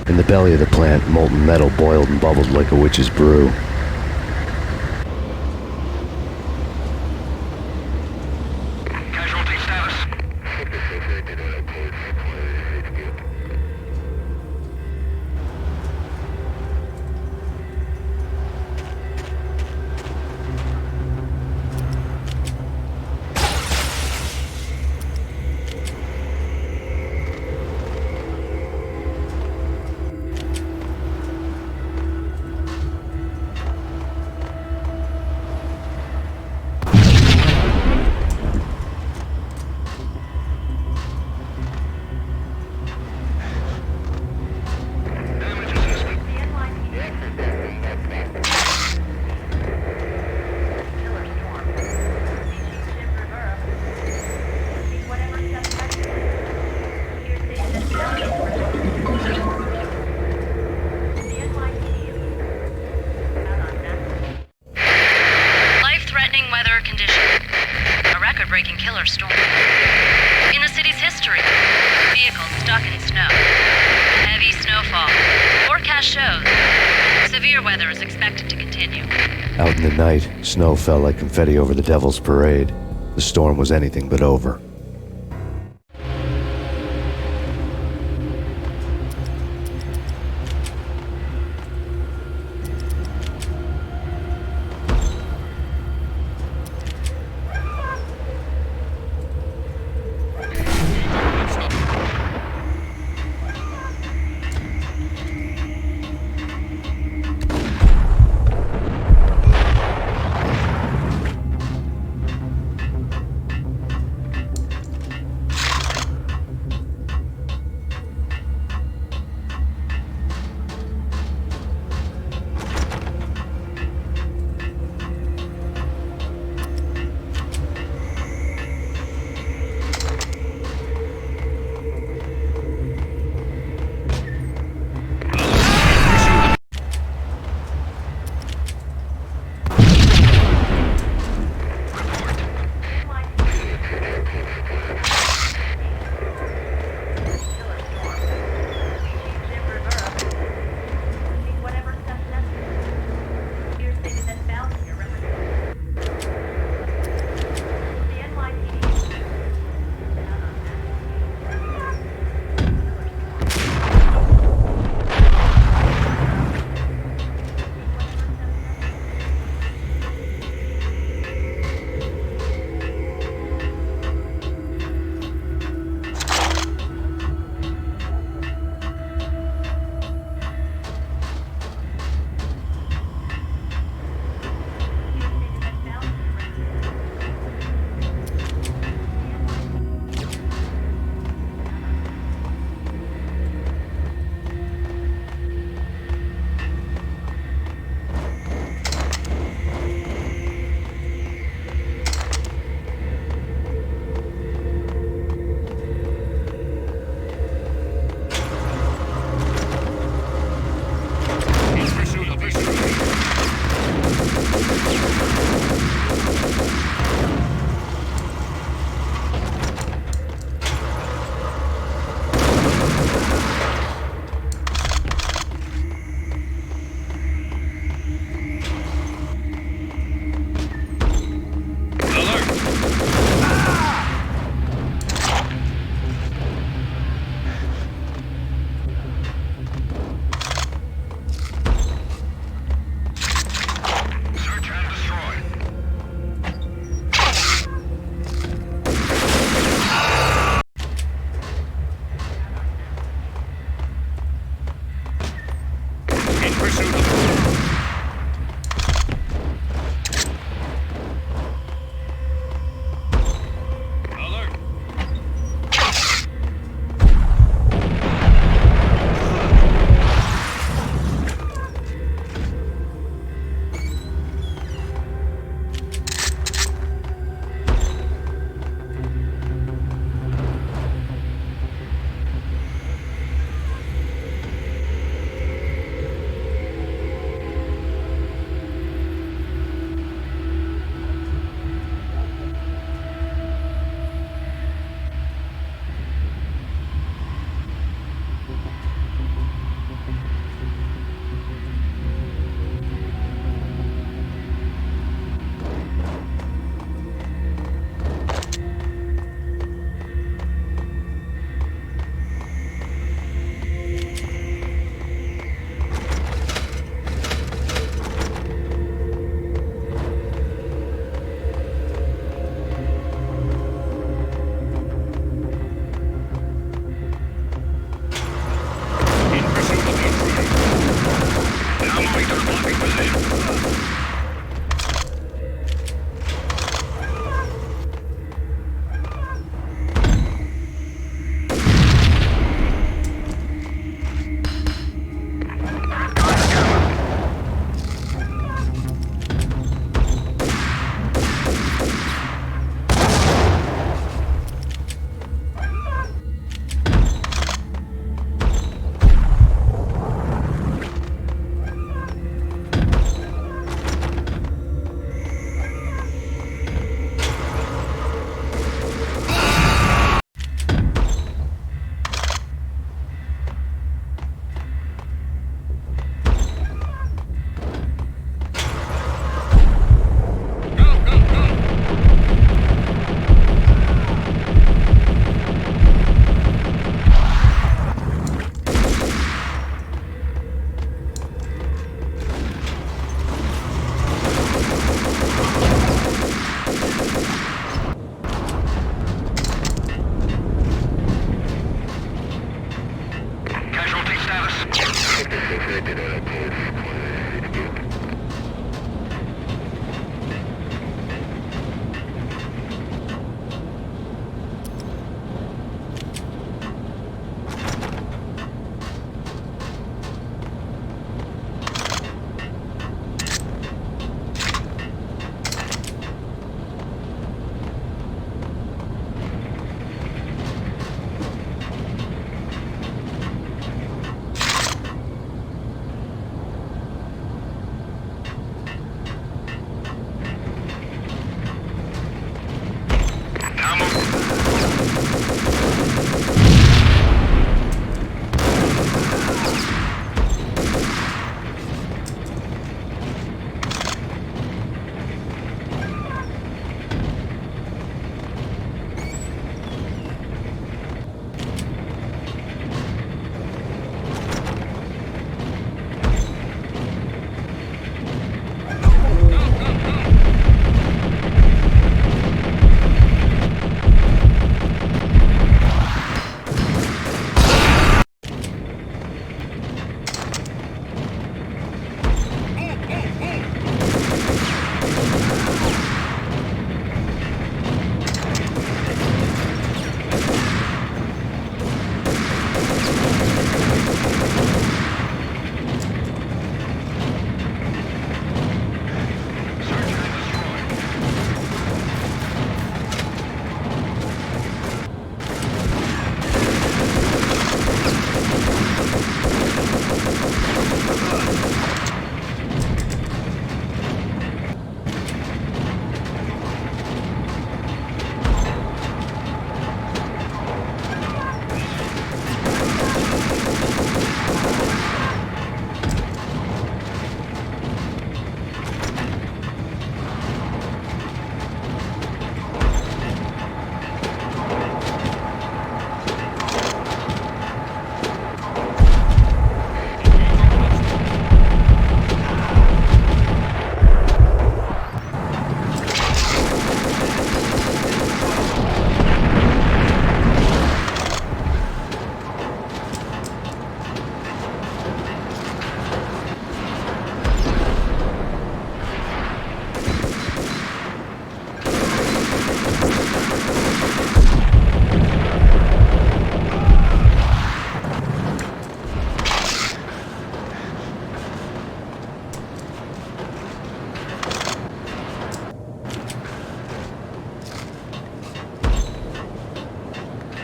In the belly of the plant, molten metal boiled and bubbled like a witch's brew. Casualty status. Life-threatening weather condition. A record-breaking killer storm. In the city's history, vehicles stuck in snow. Heavy snowfall. Forecast shows severe weather is expected to continue. Out in the night, snow fell like confetti over the Devil's Parade. The storm was anything but over.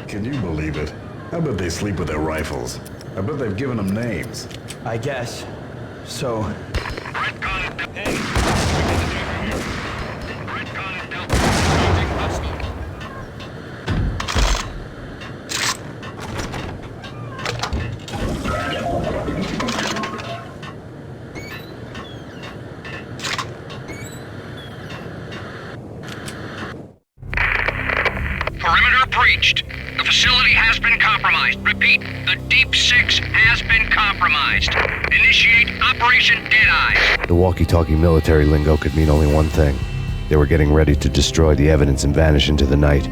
Can you believe it? I bet they sleep with their rifles. I bet they've given them names. I guess. So... Perimeter breached. The facility has been compromised. Repeat, the Deep Six has been compromised. Initiate Operation Deadeye. The walkie-talkie military lingo could mean only one thing. They were getting ready to destroy the evidence and vanish into the night.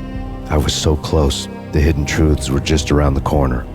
I was so close. The hidden truths were just around the corner.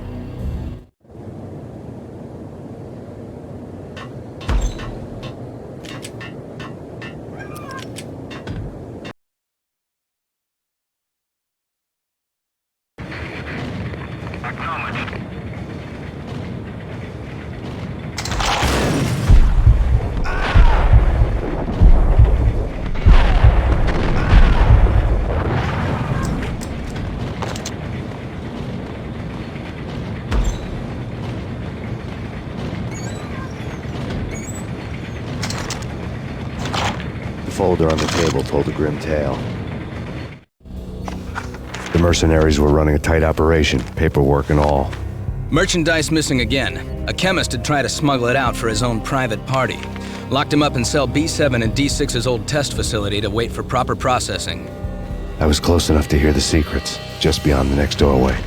The folder on the table told a grim tale. The mercenaries were running a tight operation, paperwork and all. Merchandise missing again. A chemist had tried to smuggle it out for his own private party. Locked him up in cell B7 in D6's old test facility to wait for proper processing. I was close enough to hear the secrets, just beyond the next doorway.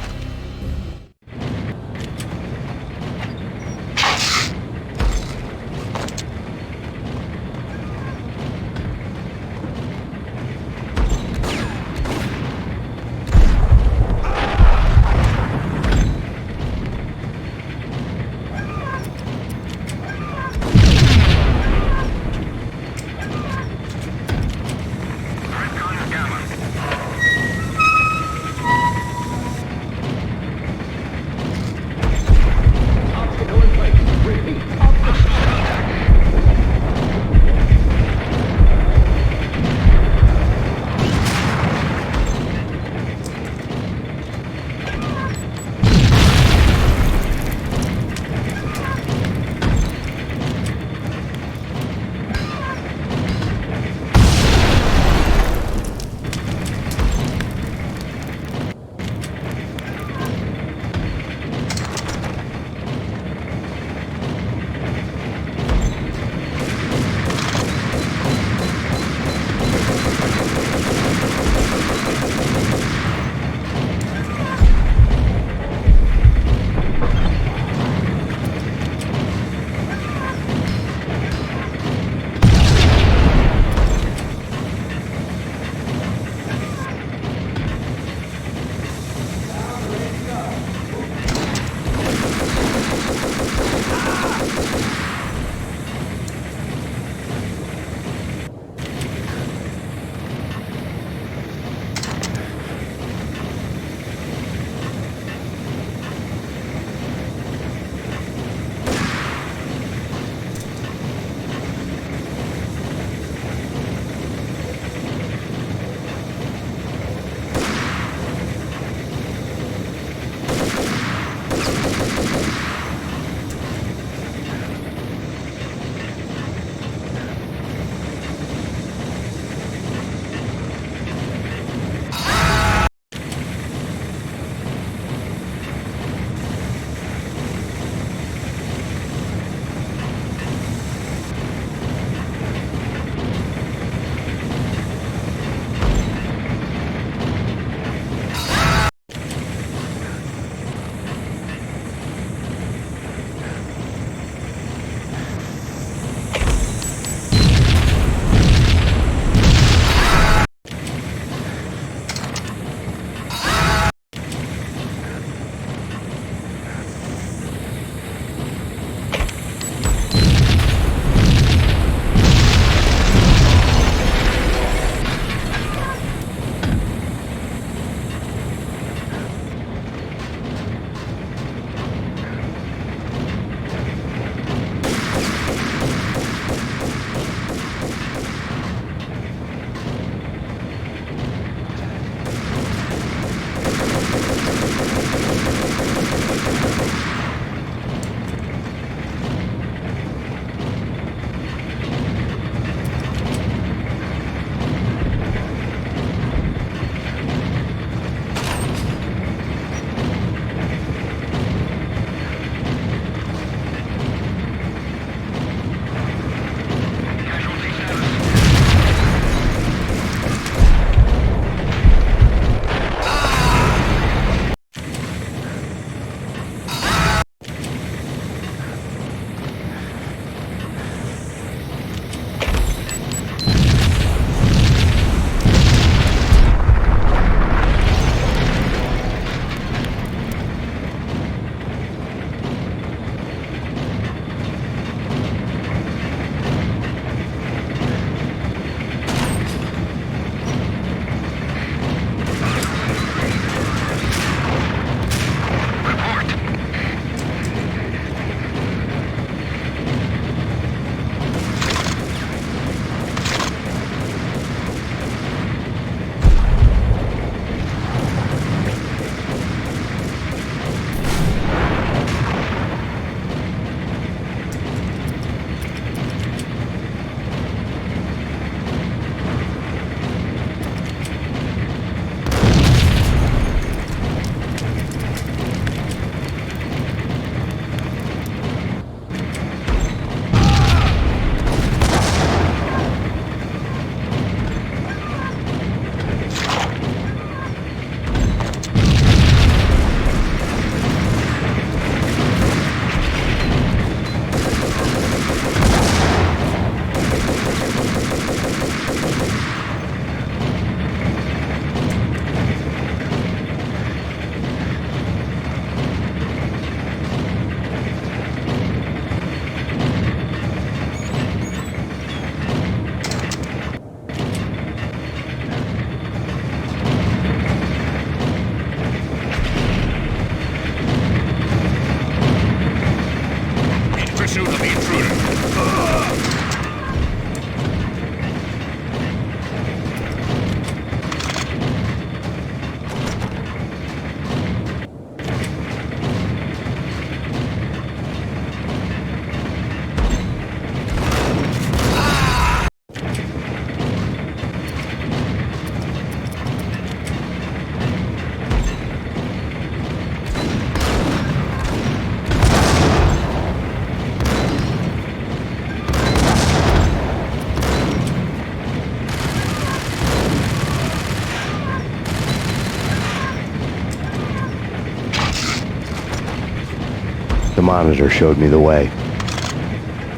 The monitor showed me the way.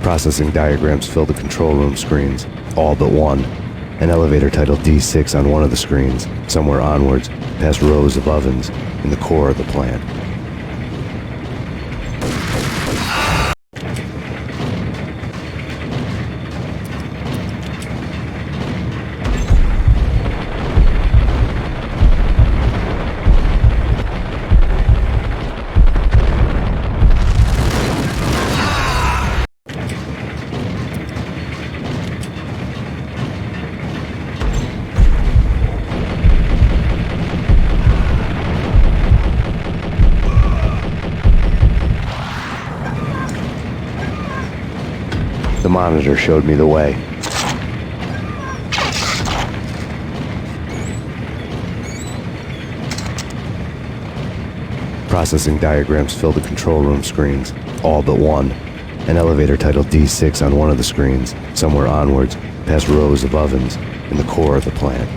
Processing diagrams filled the control room screens, all but one. An elevator titled D6 on one of the screens, somewhere onwards, past rows of ovens, in the core of the plant. The monitor showed me the way. Processing diagrams filled the control room screens, all but one. An elevator titled D6 on one of the screens, somewhere onwards, past rows of ovens, in the core of the plant.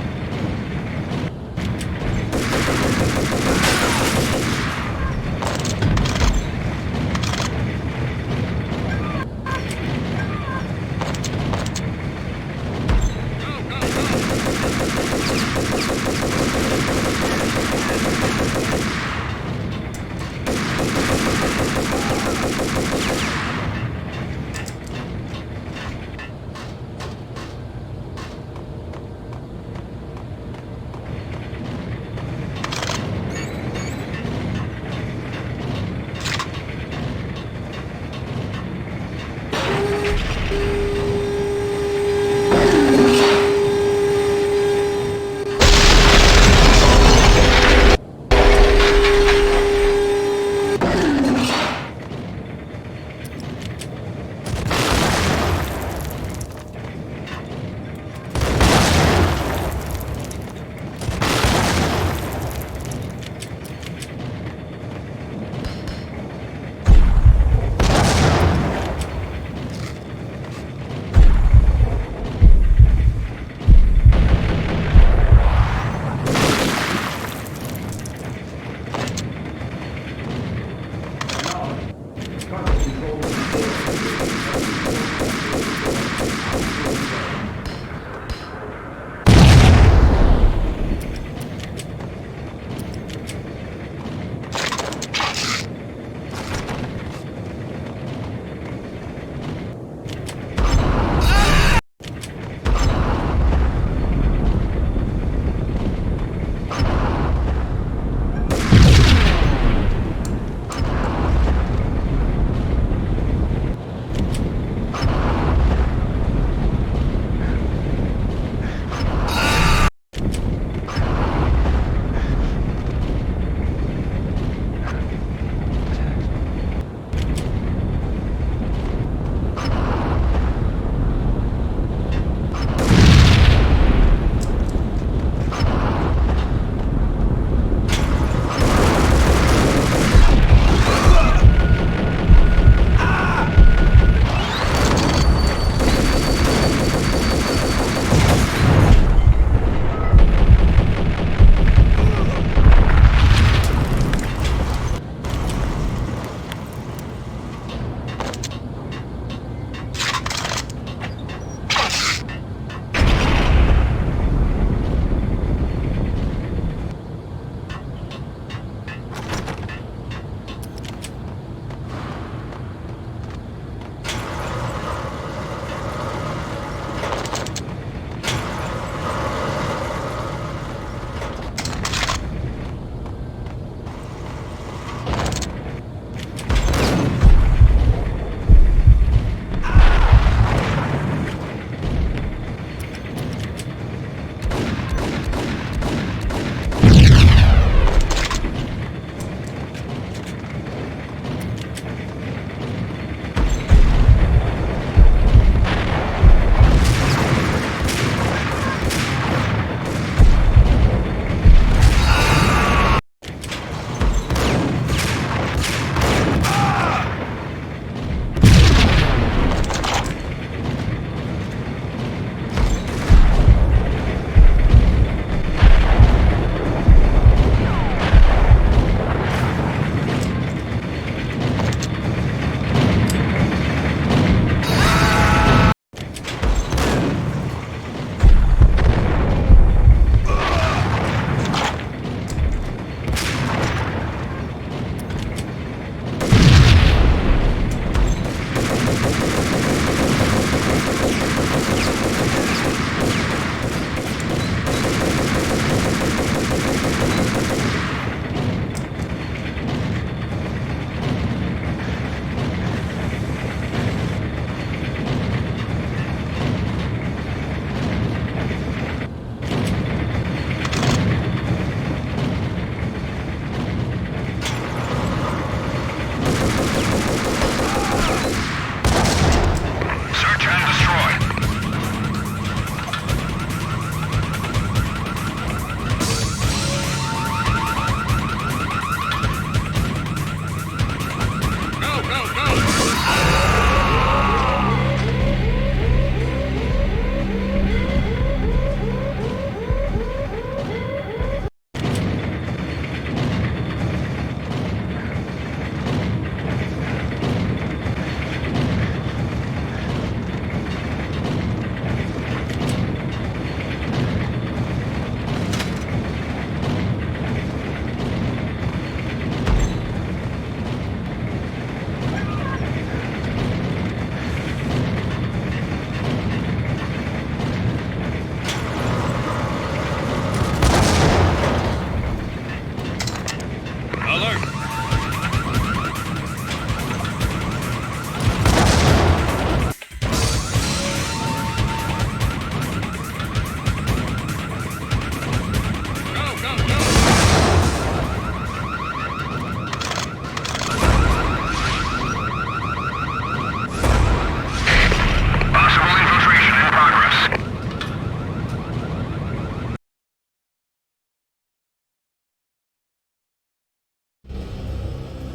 Alert!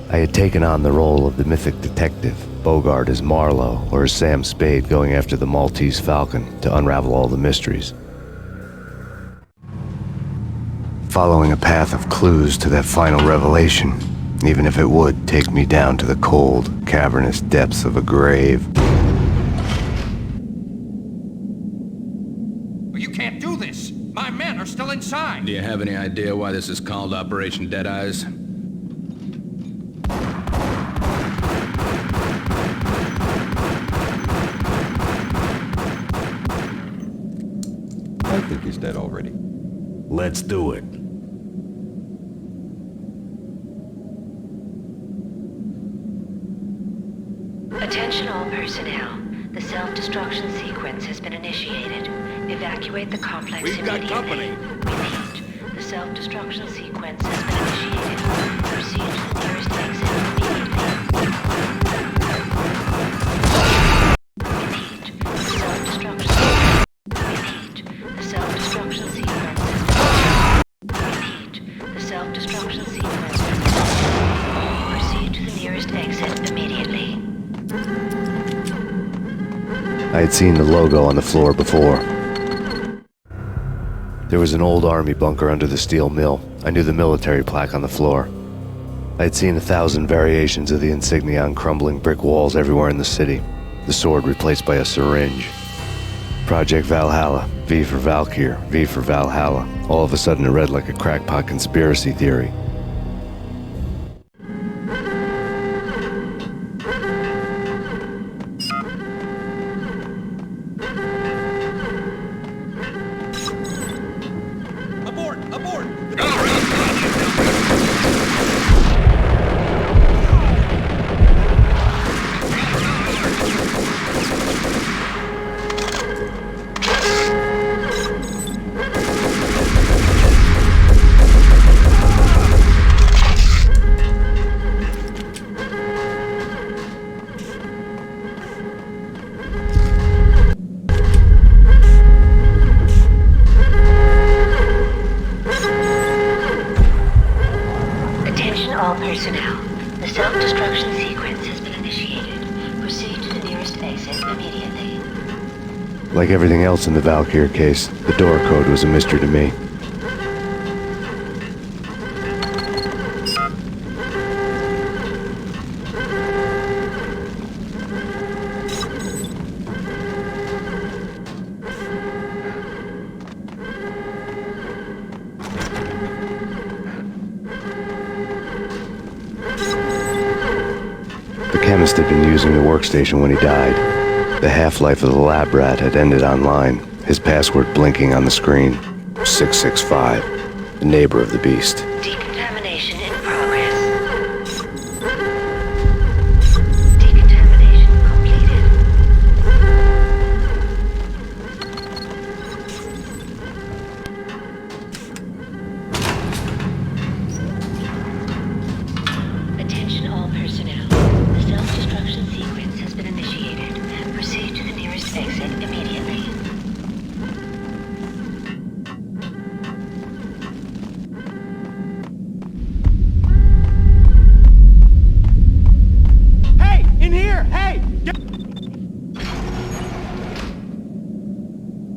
I had taken on the role of the mythic detective, Bogart as Marlowe or as Sam Spade going after the Maltese Falcon to unravel all the mysteries. Following a path of clues to that final revelation, even if it would take me down to the cold, cavernous depths of a grave. You can't do this! My men are still inside! Do you have any idea why this is called Operation Deadeyes? I think he's dead already. Let's do it. Attention all personnel. The self-destruction sequence has been initiated. Evacuate the complex immediately. Repeat. The self-destruction sequence has been initiated. Proceed to the nearest exit immediately. Repeat. The self-destruction sequence has been Repeat. The self-destruction sequence has been Proceed to the nearest exit immediately. I had seen the logo on the floor before. There was an old army bunker under the steel mill. I knew the military plaque on the floor. I had seen 1,000 variations of the insignia on crumbling brick walls everywhere in the city. The sword replaced by a syringe. Project Valhalla, V for Valkyr, V for Valhalla. All of a sudden it read like a crackpot conspiracy theory. Abort! Abort! Attention all personnel. The self-destruction sequence has been initiated. Proceed to the nearest exit immediately. Like everything else in the Valkyr case, the door code was a mystery to me. The chemist had been using the workstation when he died. The half-life of the lab rat had ended online, his password blinking on the screen. 665, the neighbor of the beast. Decontamination in progress. Decontamination completed. Attention all personnel. The self-destruction sequence has been initiated. Proceed to the nearest exit immediately. Hey! In here! Hey!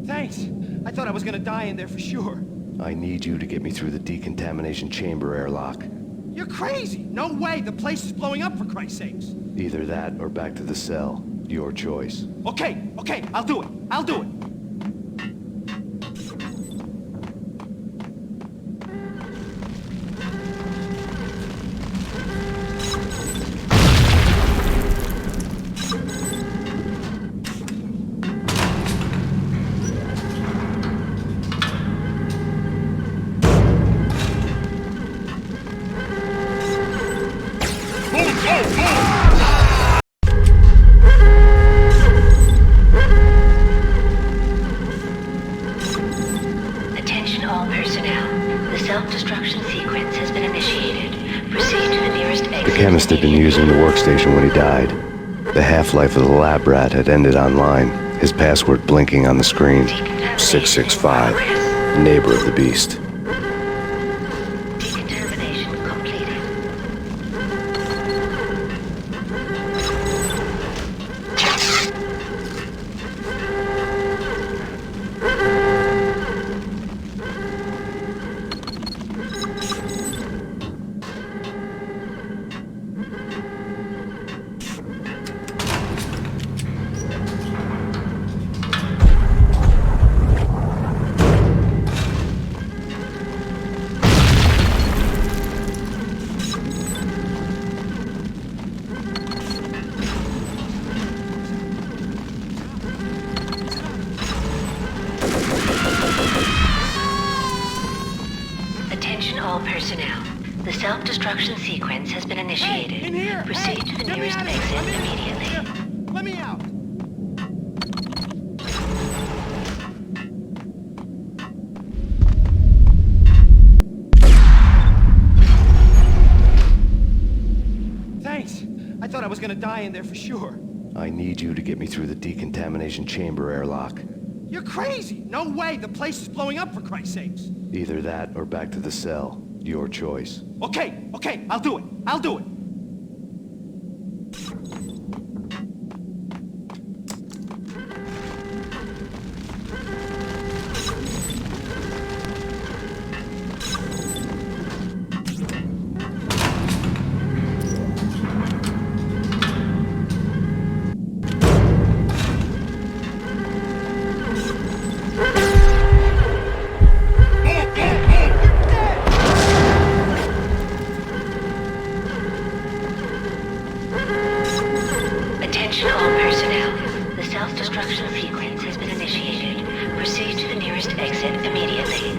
Thanks. I thought I was gonna die in there for sure. I need you to get me through the decontamination chamber airlock. You're crazy! No way! The place is blowing up, for Christ's sakes! Either that or back to the cell. Your choice. Okay, I'll do it. I'll do it. The chemist had been using the workstation when he died. The half-life of the lab rat had ended online, his password blinking on the screen. 665, neighbor of the beast. Decontamination completed. Attention all personnel. The self-destruction sequence has been initiated. Hey, in here! Proceed Hey, to the get me nearest out of here! exit Let me out! immediately. Here, let me out! Thanks. I thought I was gonna die in there for sure. I need you to get me through the decontamination chamber airlock. You're crazy! No way! The place is blowing up, for Christ's sakes! Either that or back to the cell. Your choice. Okay, I'll do it. I'll do it. Attention all personnel. The self-destruction sequence has been initiated. Proceed to the nearest exit immediately.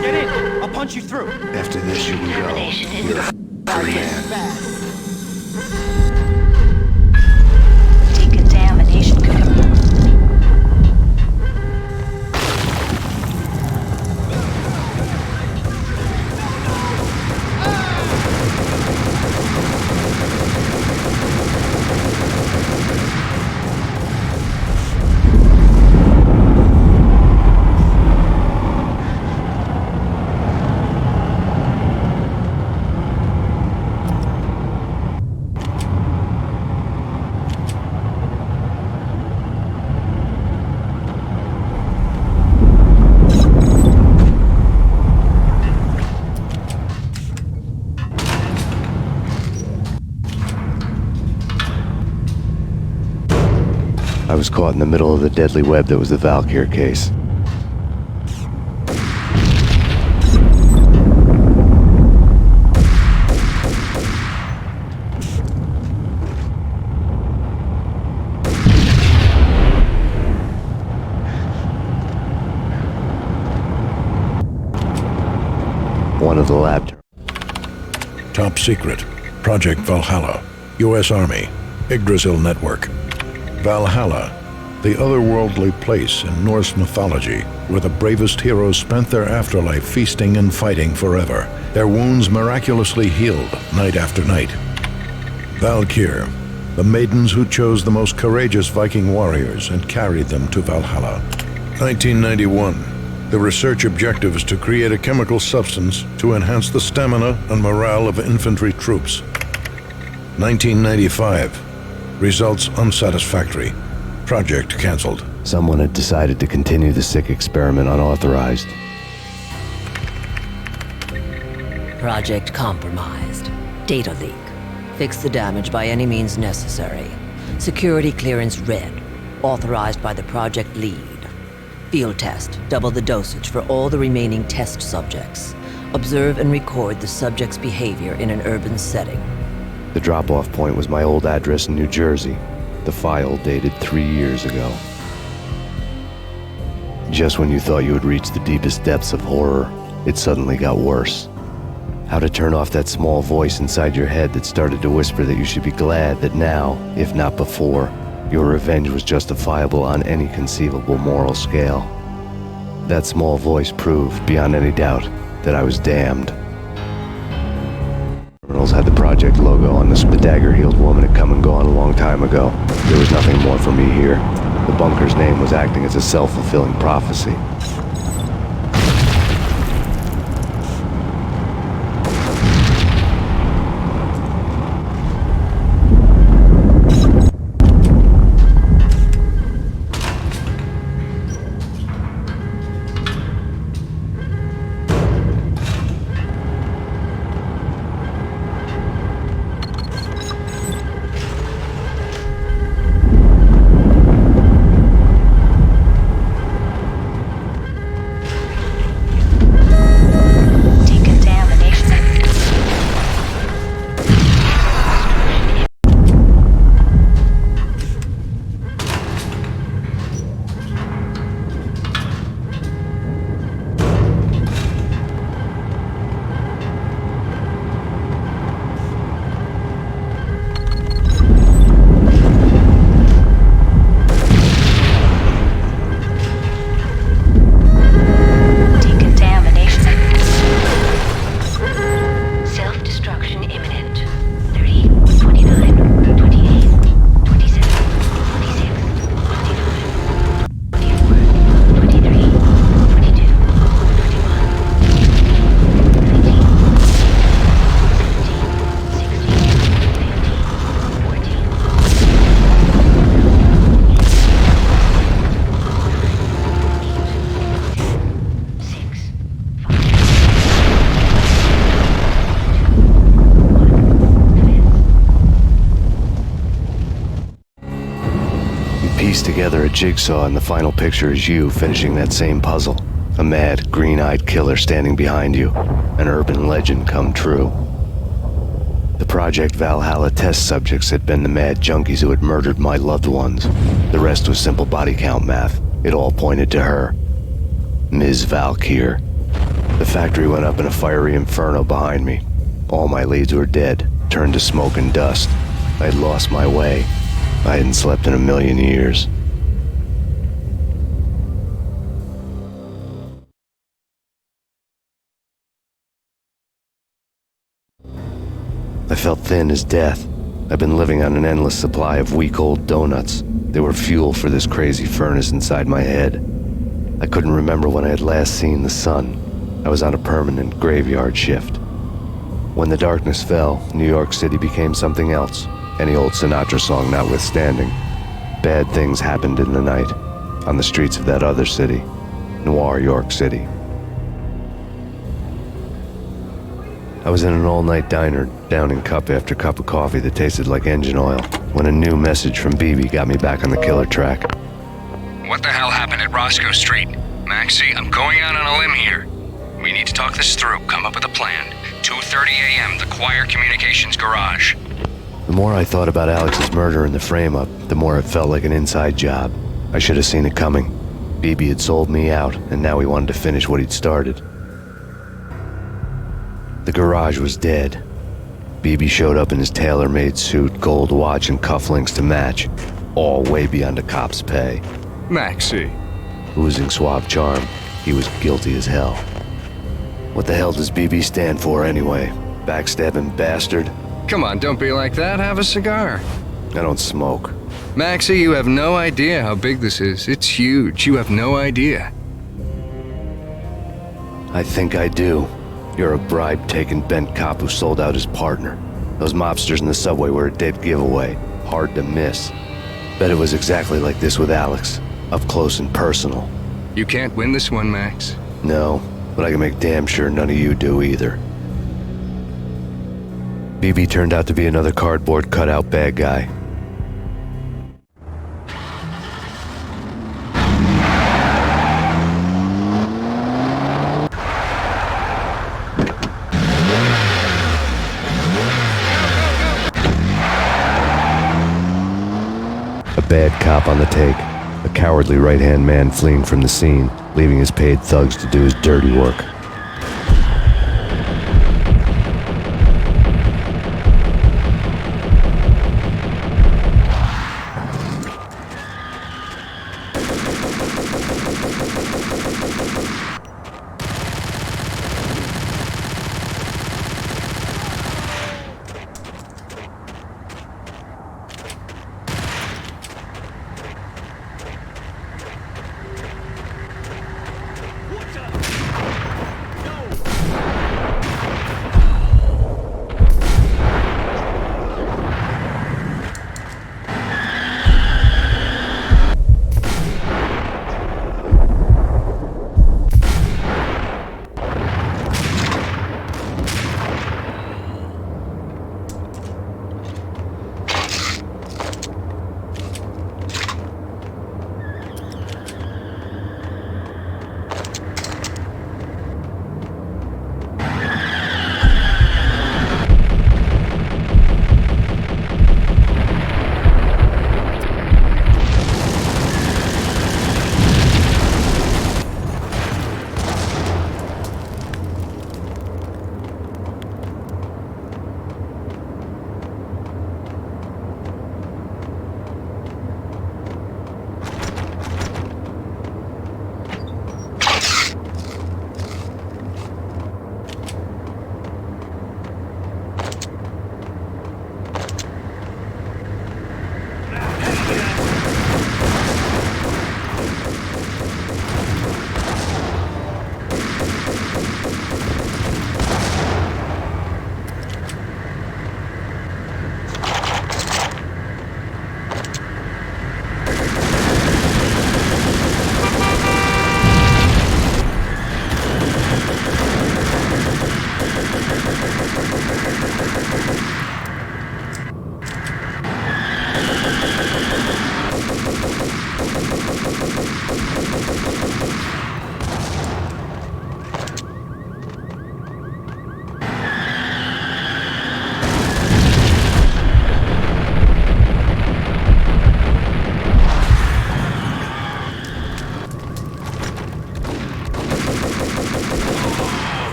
Get in. I'll punch you through. After this, you can go. Decontamination is You're a free man. Bad. Decontamination complete. I was caught in the middle of the deadly web that was the Valkyr case. One of the lab. Top secret. Project Valhalla. U.S. Army. Yggdrasil Network. Valhalla, the otherworldly place in Norse mythology where the bravest heroes spent their afterlife feasting and fighting forever, their wounds miraculously healed night after night. Valkyr, the maidens who chose the most courageous Viking warriors and carried them to Valhalla. 1991. The research objective is to create a chemical substance to enhance the stamina and morale of infantry troops. 1995. Results unsatisfactory. Project cancelled. Someone had decided to continue the sick experiment unauthorized. Project compromised. Data leak. Fix the damage by any means necessary. Security clearance red. Authorized by the project lead. Field test. Double the dosage for all the remaining test subjects. Observe and record the subject's behavior in an urban setting. The drop-off point was my old address in New Jersey. The file dated 3 years ago. Just when you thought you had reached the deepest depths of horror, it suddenly got worse. How to turn off that small voice inside your head that started to whisper that you should be glad that now, if not before, your revenge was justifiable on any conceivable moral scale. That small voice proved, beyond any doubt, that I was damned. Terminals had the project logo on this. The dagger-heeled woman had come and gone a long time ago. There was nothing more for me here. The bunker's name was acting as a self-fulfilling prophecy. Piece together a jigsaw, and the final picture is you finishing that same puzzle. A mad, green-eyed killer standing behind you. An urban legend come true. The Project Valhalla test subjects had been the mad junkies who had murdered my loved ones. The rest was simple body count math. It all pointed to her. Ms. Valkyr. The factory went up in a fiery inferno behind me. All my leads were dead, turned to smoke and dust. I had lost my way. I hadn't slept in a million years. I felt thin as death. I'd been living on an endless supply of week-old donuts. They were fuel for this crazy furnace inside my head. I couldn't remember when I had last seen the sun. I was on a permanent graveyard shift. When the darkness fell, New York City became something else. Any old Sinatra song notwithstanding. Bad things happened in the night, on the streets of that other city, Noir York City. I was in an all-night diner, downing cup after cup of coffee that tasted like engine oil, when a new message from BB got me back on the killer track. What the hell happened at Roscoe Street? Maxie, I'm going out on a limb here. We need to talk this through, come up with a plan. 2:30 a.m., the Choir Communications Garage. The more I thought about Alex's murder and the frame-up, the more it felt like an inside job. I should have seen it coming. BB had sold me out, and now he wanted to finish what he'd started. The garage was dead. BB showed up in his tailor-made suit, gold watch, and cufflinks to match, all way beyond a cop's pay. Maxie. Oozing suave charm, he was guilty as hell. What the hell does BB stand for anyway? Backstabbing bastard? Come on, don't be like that. Have a cigar. I don't smoke. Maxie, you have no idea how big this is. It's huge. You have no idea. I think I do. You're a bribe-taking bent cop who sold out his partner. Those mobsters in the subway were a dead giveaway. Hard to miss. Bet it was exactly like this with Alex. Up close and personal. You can't win this one, Max. No, but I can make damn sure none of you do either. BB turned out to be another cardboard cutout bad guy. A bad cop on the take. A a cowardly right-hand man fleeing from the scene, leaving his paid thugs to do his dirty work.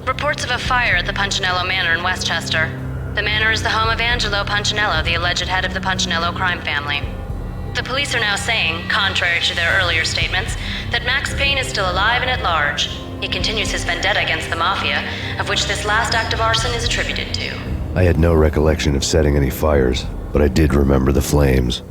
Reports of a fire at the Punchinello Manor in Westchester. The manor is the home of Angelo Punchinello, the alleged head of the Punchinello crime family. The police are now saying, contrary to their earlier statements, that Max Payne is still alive and at large. He continues his vendetta against the Mafia, of which this last act of arson is attributed to. I had no recollection of setting any fires, but I did remember the flames.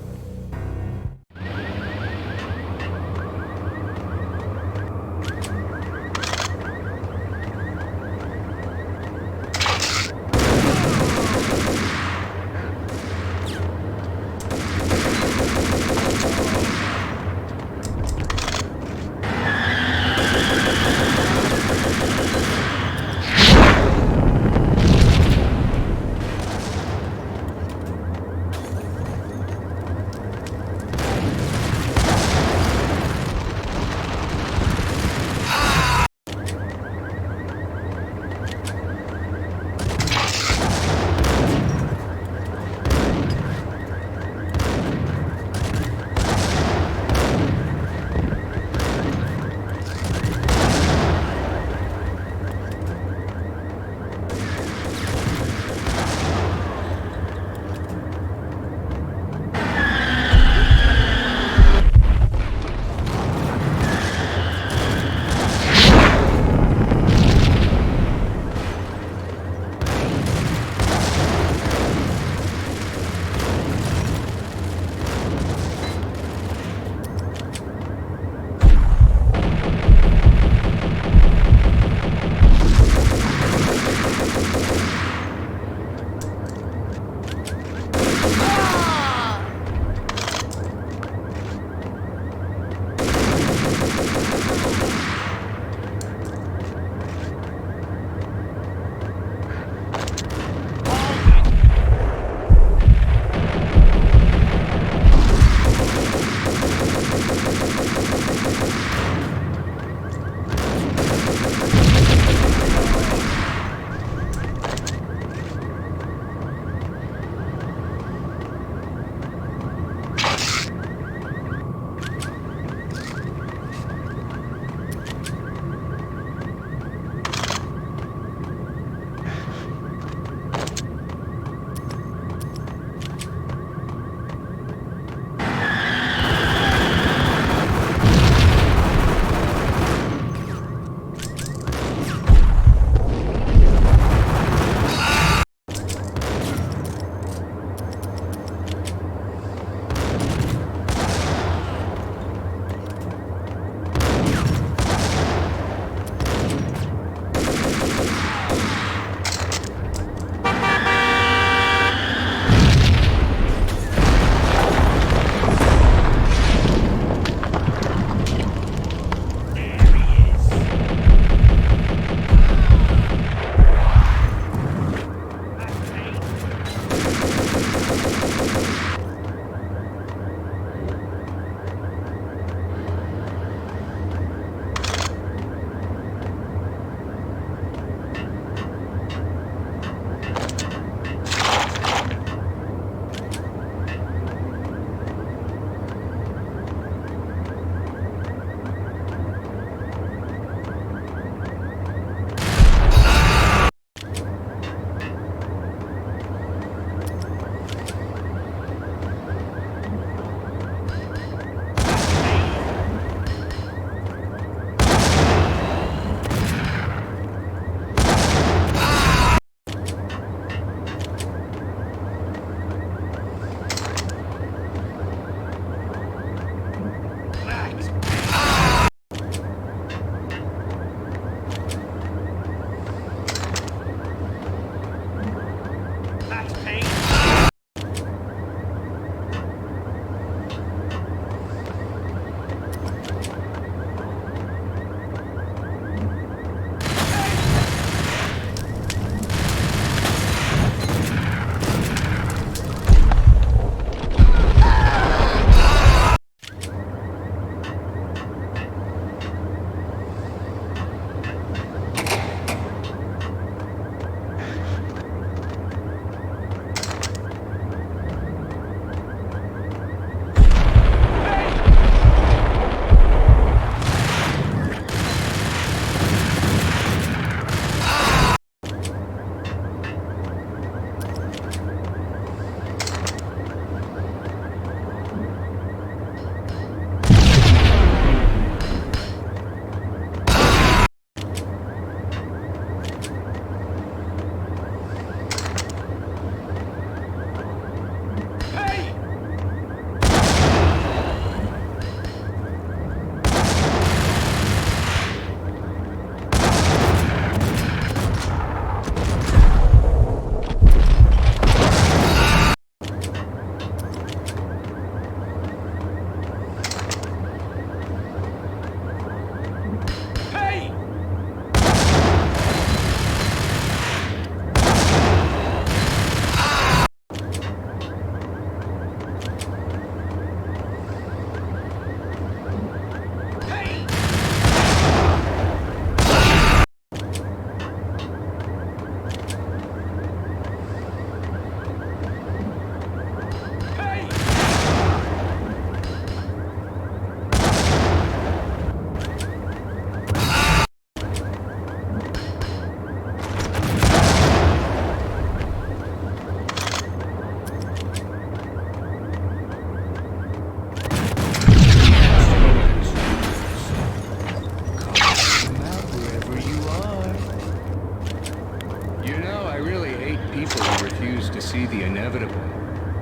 refuse to see the inevitable.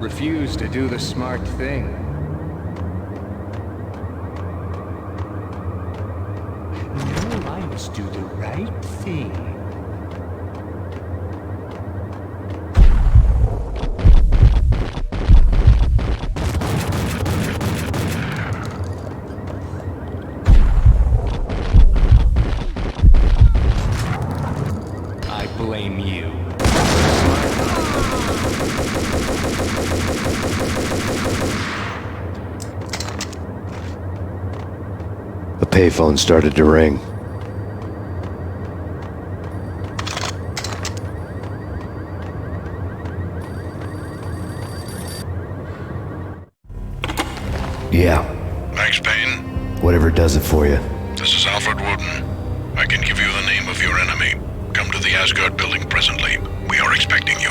Refuse to do the smart thing. No, I must do the right thing. I blame you. The payphone started to ring. Yeah, Max Payne, whatever does it for you. this is Alfred Woden. I can give you the name of your enemy. Come to the Asgard building presently. We are expecting you.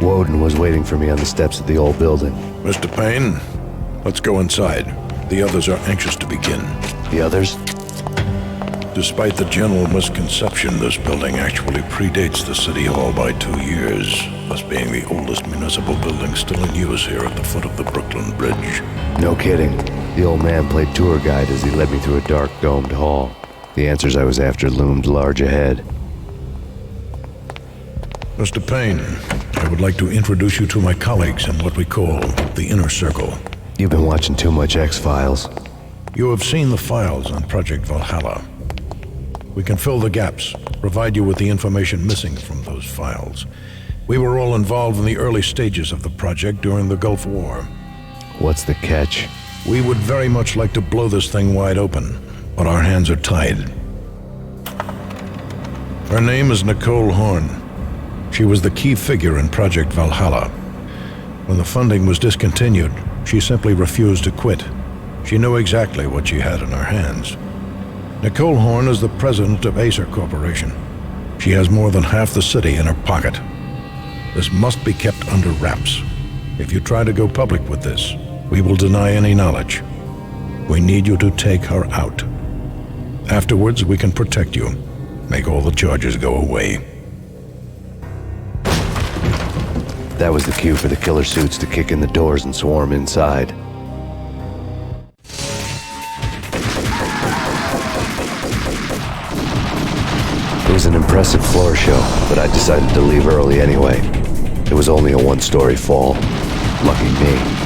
Woden was waiting for me on the steps of the old building. Mr. Payne, let's go inside. The others are anxious to begin. The others? Despite the general misconception, this building actually predates the City Hall by 2 years, thus being the oldest municipal building still in use here at the foot of the Brooklyn Bridge. No kidding. The old man played tour guide as he led me through a dark, domed hall. The answers I was after loomed large ahead. Mr. Payne, I would like to introduce you to my colleagues in what we call the Inner Circle. You've been watching too much X-Files. You have seen the files on Project Valhalla. We can fill the gaps, provide you with the information missing from those files. We were all involved in the early stages of the project during the Gulf War. What's the catch? We would very much like to blow this thing wide open, but our hands are tied. Her name is Nicole Horn. She was the key figure in Project Valhalla. When the funding was discontinued, she simply refused to quit. She knew exactly what she had in her hands. Nicole Horn is the president of Acer Corporation. She has more than half the city in her pocket. This must be kept under wraps. If you try to go public with this, we will deny any knowledge. We need you to take her out. Afterwards, we can protect you, make all the charges go away. That was the cue for the killer suits to kick in the doors and swarm inside. It was an impressive floor show, but I decided to leave early anyway. It was only a one-story fall. Lucky me.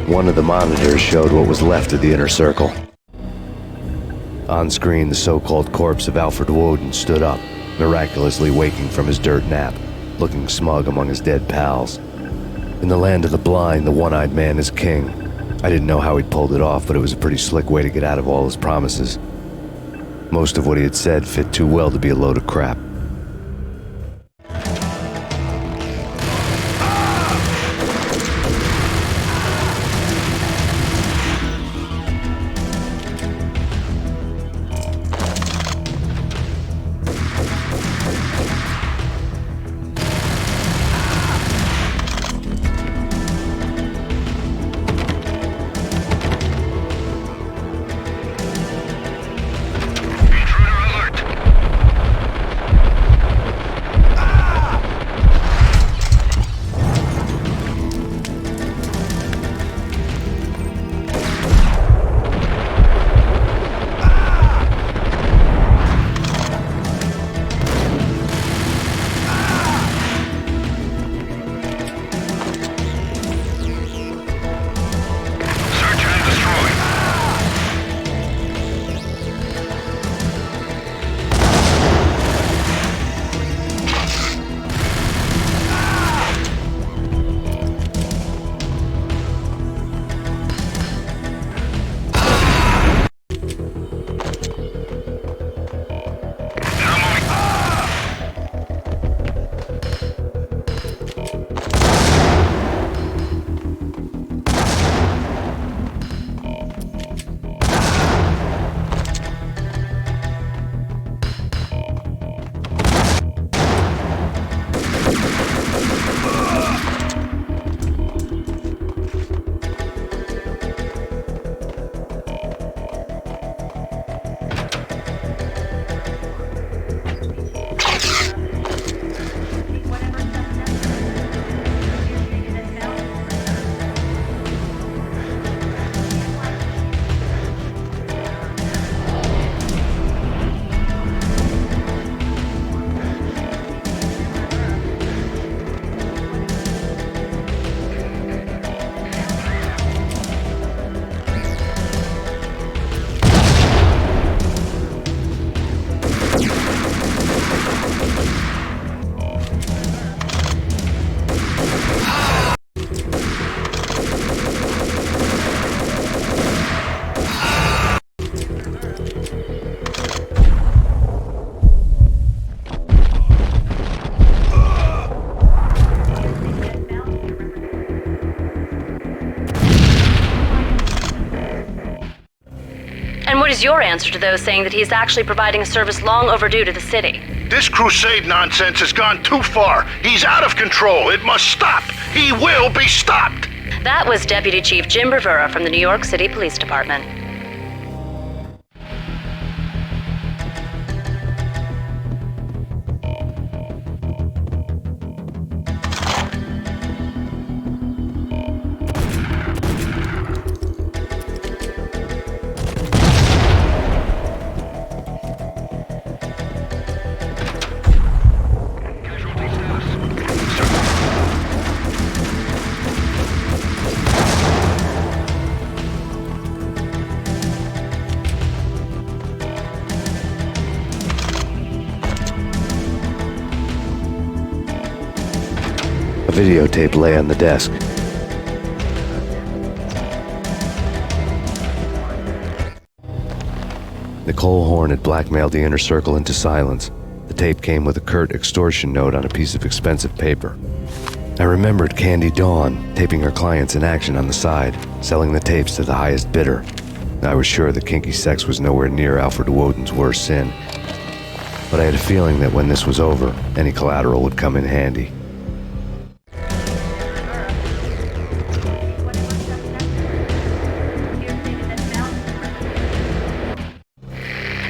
One of the monitors showed what was left of the Inner Circle. On screen, the so-called corpse of Alfred Woden stood up, miraculously waking from his dirt nap, looking smug among his dead pals. In the land of the blind, the one-eyed man is king. I didn't know how he'd pulled it off, but it was a pretty slick way to get out of all his promises. Most of what he had said fit too well to be a load of crap. Who's your answer to those saying that he's actually providing a service long overdue to the city? This crusade nonsense has gone too far. He's out of control. It must stop. He will be stopped. That was Deputy Chief Jim Bravura from the New York City Police Department. A videotape lay on the desk. Nicole Horn had blackmailed the inner circle into silence. The tape came with a curt extortion note on a piece of expensive paper. I remembered Candy Dawn taping her clients in action on the side, selling the tapes to the highest bidder. I was sure that kinky sex was nowhere near Alfred Woden's worst sin. But I had a feeling that when this was over, any collateral would come in handy.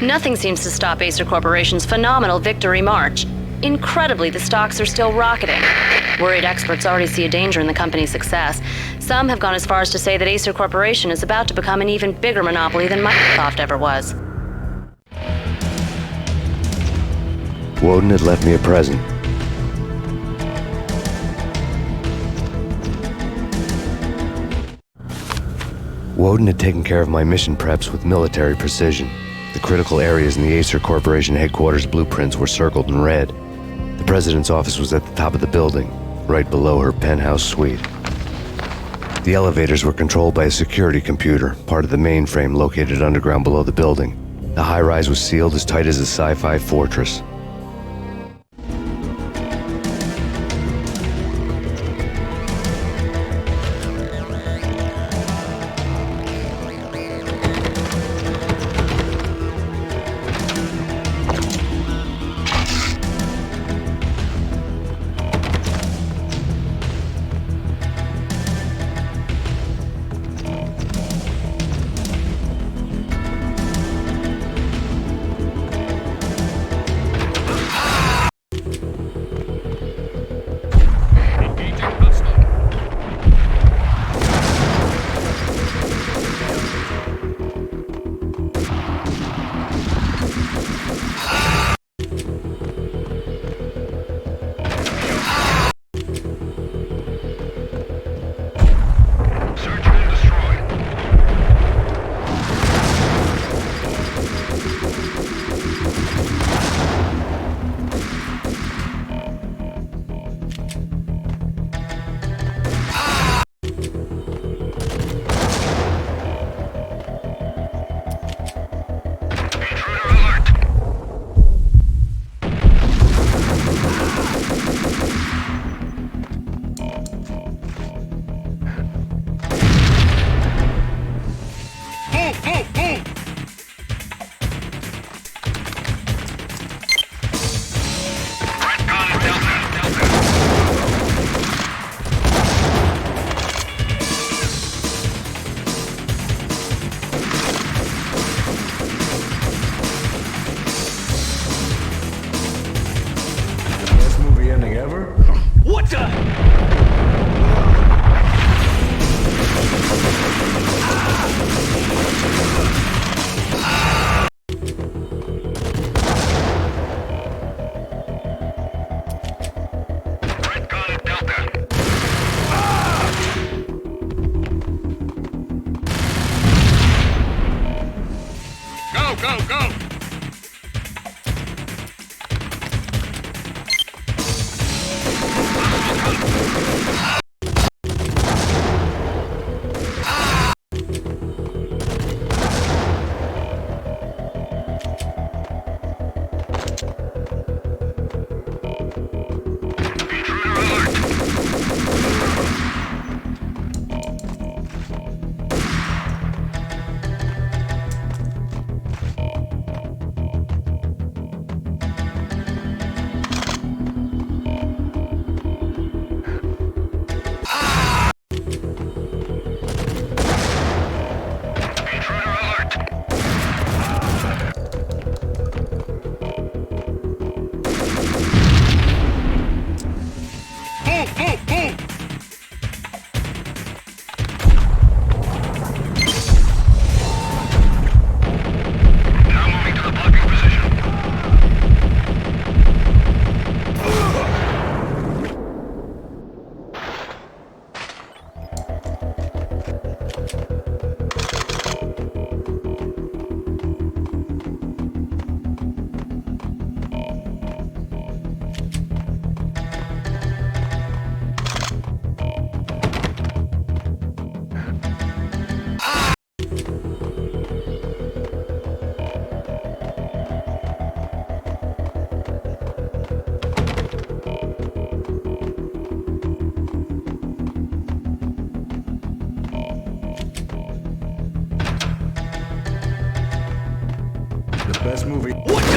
Nothing seems to stop Acer Corporation's phenomenal victory march. Incredibly, the stocks are still rocketing. Worried experts already see a danger in the company's success. Some have gone as far as to say that Acer Corporation is about to become an even bigger monopoly than Microsoft ever was. Woden had left me a present. Woden had taken care of my mission preps with military precision. The critical areas in the Acer Corporation headquarters blueprints were circled in red. The president's office was at the top of the building, right below her penthouse suite. The elevators were controlled by a security computer, part of the mainframe located underground below the building. The high-rise was sealed as tight as a sci-fi fortress. Best movie. What